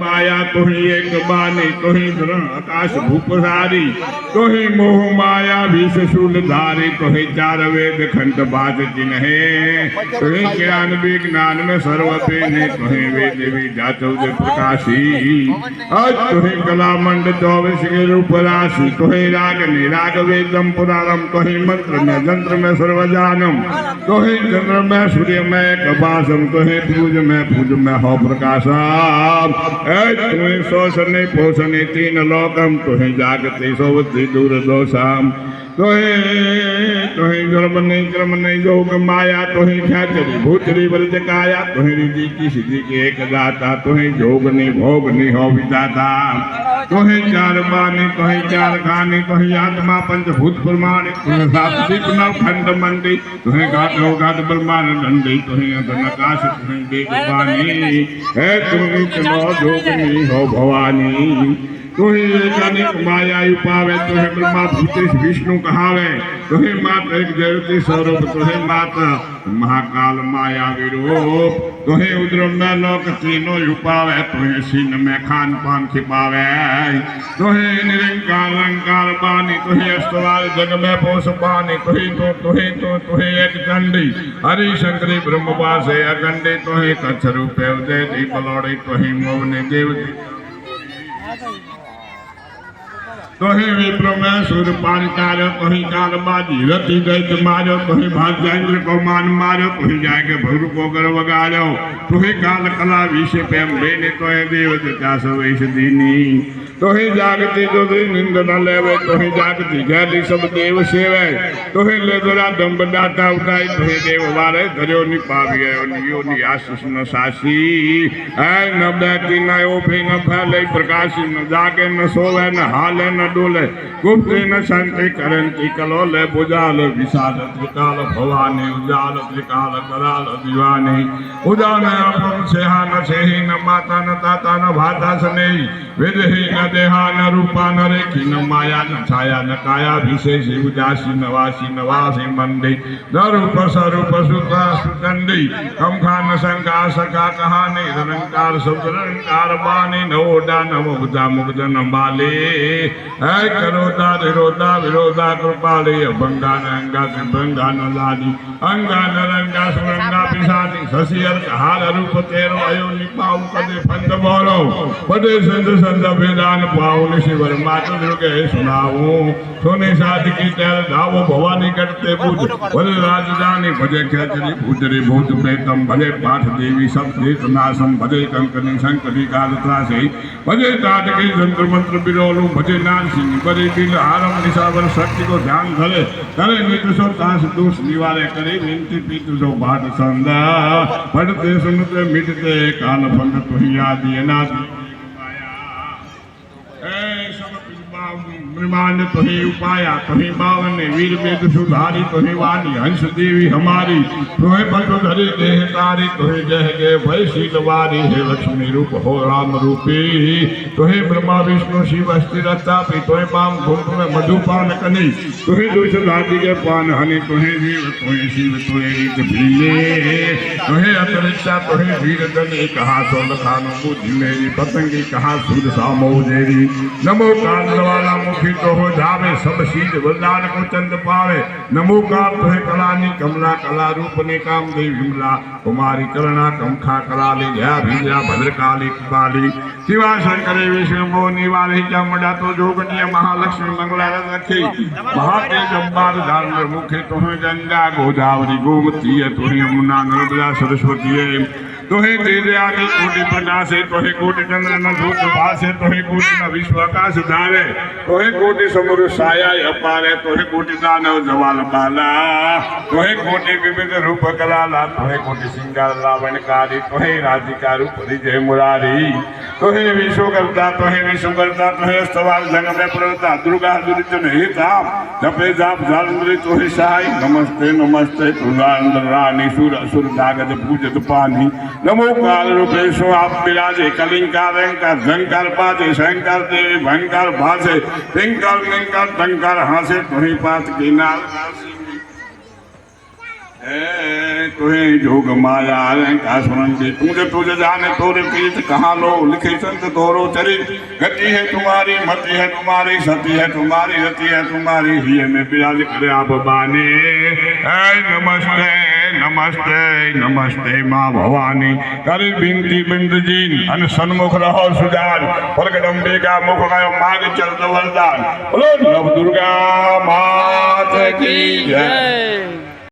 माया तुही एक बानी तुही आकाश भूपसारी तुही मोह माया भीष शूल धारी तुही चार वेद खंड बाज जिन्हे तुही ज्ञान विज्ञान में सर्वपे ने तुही वेद विद्या चौदह प्रकाशी आज तुही कला मंड 24 के रूप राशि तुही राग निराग वेदम पुराणम तुही मंत्र में जंत्र में सर्वजानम तुही चंद्र में सूर्य में कपासम तुही पूज में हो प्रकाशम तुम्हें शोषणे पोषणे तीन लोकम तुम्हें जागते सोवती दूर दोषम तुम्हें जन्म नहीं योग माया तुम्हें ख्याचरी भूचरी बलज काया तुम्हें रिद्धि की सिद्धि के एक दाता तुम्हें जोग नहीं भोग नहीं हो विदाता तुम्हें चार बानी तुम्हें चार खानी तुम्हें आत्मा पंचभूत प्रमाण तुम्हें सात्विक नव खंड मंडी तुम्हें घाट ब्रह्मांड दंडी तुम्हें अदनकाश तुम्हें देव बानी है तुम्हें चलो जोग नहीं हो भवानी तुही अनेक माया पावे तुहे ब्रह्मा भूतेश विष्णु कहावे तुहे मात एक जयती स्वरूप तुहे मात महाकाल माया विरूप तुहे उद्र में लोक तीनों उपावे तुहे सीन में खान पान छिपावे तुहे निरंकार रंकार बानी तुहे अस्तवाल जग में पोष पानी तुहे एक चंडी हरि शंकरी ब्रह्मवा से अखंडी तुहे कच्छ रूपे उदय दी बलोड़ी तुहे मोहने देवती तुही विप्र में सूर्य पान कार्य तुही काल बाजी रति दैत मारो तुही भाग्येंद्र को मान मारो तुही जाके भगु को कर वगाड़ो तुही काल कला विषय प्रेम बेने तुहे देव दत्ता सवेश दीनी तुही जागती जो निंद न लेवे तुही जागती गैली सब देव सेवे तुही ले दरा दम्ब डाटा उठाई तुही देव वारे धर्यो नि पावियो नियो नि आशीष न सासी ऐ न बैठी न ओफे न फैले प्रकाशी न जागे न सोवे न हाले न डोले गुप्त न शांति करंती कलोले बुझाल विशाल त्रिकाल भवानी उजाल त्रिकाल कराल दीवानी उजान अपम सेहा न सेही न माता न ताता न भाता सनेही विदही न देहा न रूपा न रेखी न माया न छाया न काया विशेषी उदासी नवासी मंदी न रूप स्वरूप सुता सुदंडी कम खान शंका सका कहानी निरंकार शब्द निरंकार बानी न ओडा न मुग्धा मुग्ध न बाले है करोदा निरोधा विरोधा कृपाली भंगा न अंगा भंगा न लादी अंगा न रंगा सुरंगा पिशाची शशियर हाल रूप तेरो अयो निपाऊ कदे फंद बोलो पदे संद वेदान पाऊ शिवर मातु दुर्गे सुनाऊ सोने साथ की तेल धावो भवानी करते बुझ भले राजधानी भजे खेचरी भूतरी भूत प्रेतम भले पाठ देवी सब देत नासम भजे कंकनी शंकरी काल त्रासे भजे तात के जंत्र मंत्र बिरोलू भजे नान सिंह बड़े बिल आरम निशावर शक्ति को ध्यान धरे करे नित सो तास दोष निवारे करे विनती पीतु सो भाट संदा पढ़ते सुनते मिटते काल फंद तुही आदि अनादि ब्रह्मांड तुही उपाया तुही बावन वीर वेद सुधारी तुही वाणी हंस देवी हमारी तुहे बंधुधरी देह तारी तुहे जह गे भय शीलवारी हे लक्ष्मी रूप हो राम रूपी तुहे ब्रह्मा विष्णु शिव स्थिरतापी तुहे पाम घुंट में मधुपान कनी तुहे दुष धाती के पान हनि तुहे जीव तुहे शिव तुहे रीत भीले तुहे अंतरिक्षा तुहे वीर दने कहा सोल खानो बुद्धि मेरी पतंगी कहा सूद सामो जेरी नमो काल वाला मुखी तो हो जावे सब शीज वरदान को चंद पावे नमो काल तुहे कलानी कमला कला रूप ने काम देवी विमला कुमारी करुणा कमखा कलाली जया भीजा भद्रकाली कुपाली शिवा शंकरे विष्णु मोनी वाली चामुंडा तो जोगनीय महालक्ष्मी मंगला रखी महातेज अम्बार धारण मुखे तुहे गंगा गोदावरी गोमती तुहे यमुना नर्मदा सरस्वती तुहे तेज आगे कोटि प्रकाशे तुहे कोटि चंद्र न धूप भासे तुहे कोटि न विश्व आकाश धारे तुहे कोटि समुद्र साया अपारे तुहे कोटि दानव जवाल बाला तुहे कोटि विविध रूप कलाला तुहे कोटि सिंगार लावणकारी तुहे राधिका रूप जय मुरारी तुहे विश्वकर्ता तुहे सवाल जग में प्रवता दुर्गा दुर्जन हिता जपे जाप जालंदरी तुहे सहाय नमस्ते नमस्ते तुलांदर रानी सुर असुर नागद पूजत पानी नमो काल रूपेशो आप विराजे कलिंकार रंकार झंकार बाजे शंकर देवी भंकार भासे पिंकर निंकर टंकर हासे तुही पात की नाल तुहे जोग माया का सुनंदी तुझे जाने तोरे प्रीत कहाँ लो लिखे संत तोरो चरित गति है तुम्हारी मति है तुम्हारी सती है तुम्हारी रति है तुम्हारी ही में विराज करे आप बाने नमस्ते नमस्ते नमस्ते माँ भवानी कर बिनती बिंद जीन अन सन्मुख रहो सुजान प्रगटम्बे का मुख गयो मार्ग चल वरदान बोलो नव दुर्गा माता की जय।